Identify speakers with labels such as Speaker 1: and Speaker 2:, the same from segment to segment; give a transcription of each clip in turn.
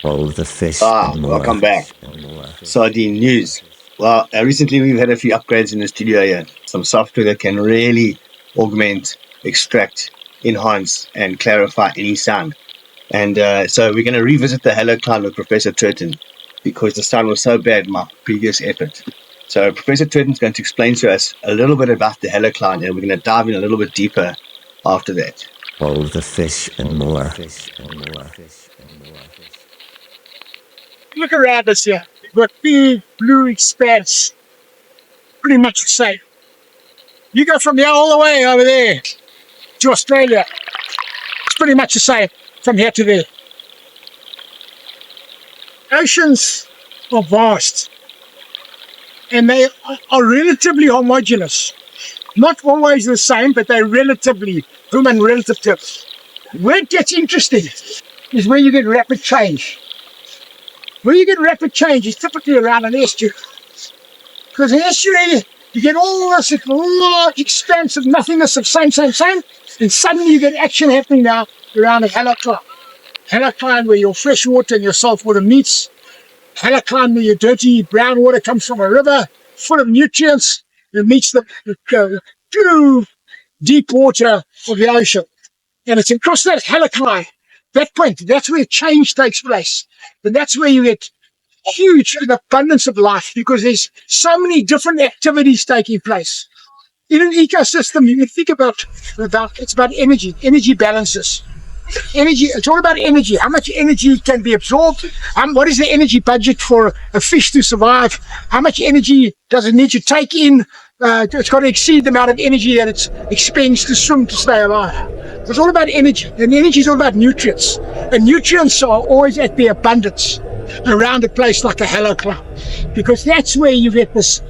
Speaker 1: All the fish.
Speaker 2: Welcome back. Sardine news. Well, recently we've had a few upgrades in the studio here. Some software that can really augment, extract, enhance, and clarify any sound. And so we're going to revisit the halocline with Professor Turton because the sound was so bad in my previous effort. So Professor Turton's going to explain to us a little bit about the halocline, and we're going to dive in a little bit deeper after that.
Speaker 1: All the fish and more.
Speaker 3: Look around us here. We've got big blue expanse. Pretty much the same. You go from here all the way over there to Australia. It's pretty much the same from here to there. Oceans are vast. And they are relatively homogeneous. Not always the same, but they're relatively human relative to. Where it gets interesting is where you get rapid change. Where you get rapid change is typically around an estuary. Because an estuary, you get all this large expanse of nothingness of same, and suddenly you get action happening now around a halocline. Halocline where your fresh water and your salt water meets. Halocline where your dirty brown water comes from a river full of nutrients. It meets the blue, deep water of the ocean. And it's across that halocline, that point, that's where change takes place. And that's where you get huge abundance of life because there's so many different activities taking place. In an ecosystem, you can think about it's about energy balances. Energy, it's all about energy. How much energy can be absorbed? What is the energy budget for a fish to survive? How much energy does it need to take in? It's got to exceed the amount of energy that it expends to swim to stay alive. It's all about energy, and energy is all about nutrients. And nutrients are always at their abundance around a place like a halocline, because that's where you get this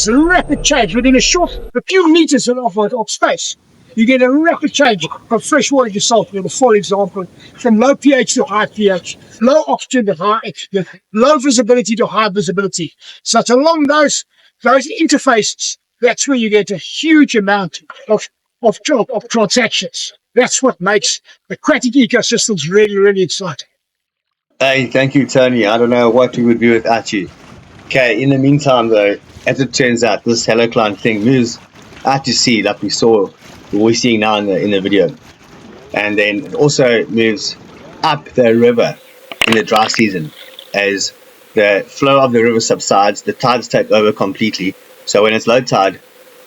Speaker 3: rapid change within a few meters of space. You get a rapid change from fresh water to salt water, for example, from low pH to high pH, low oxygen to high oxygen, low visibility to high visibility. So it's along those interfaces, that's where you get a huge amount of transactions. That's what makes aquatic ecosystems really, really exciting.
Speaker 2: Hey, thank you, Tony. I don't know what we would do without you. Okay, in the meantime, though, as it turns out, this halocline thing moves out to sea, like we're seeing now in the video. And then it also moves up the river in the dry season. As the flow of the river subsides, the tides take over completely. So when it's low tide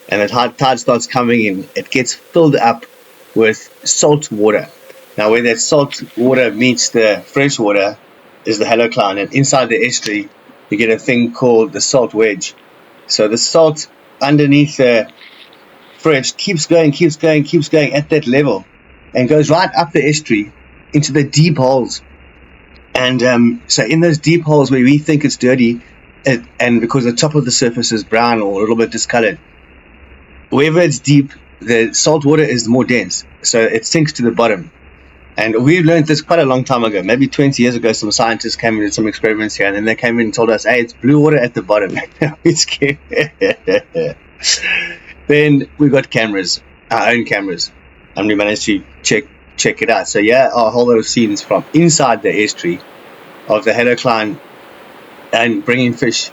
Speaker 2: and the tide starts coming in, it gets filled up with salt water. Now where that salt water meets the fresh water is the halocline, and inside the estuary you get a thing called the salt wedge. So the salt underneath the fresh keeps going at that level and goes right up the estuary into the deep holes. And so in those deep holes where we think it's dirty, and because the top of the surface is brown or a little bit discolored, wherever it's deep, the salt water is more dense, so it sinks to the bottom. And we learned this quite a long time ago, maybe 20 years ago. Some scientists came and did some experiments here, and then they came in and told us, hey, it's blue water at the bottom. We're scared. Then we got cameras, our own cameras, and we managed to check it out. So yeah, a whole lot of scenes from inside the estuary of the halocline and bringing fish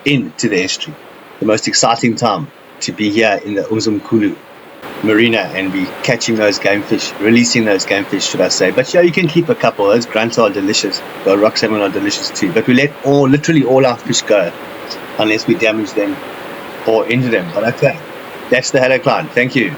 Speaker 2: into the estuary. The most exciting time to be here in the umzimkulu marina and be catching those game fish, releasing those game fish, should I say. But yeah, you can keep a couple. Those grunts are delicious. The rock salmon are delicious too. But we let literally all our fish go unless we damage them or injure them. But okay, that's the halocline. Thank you.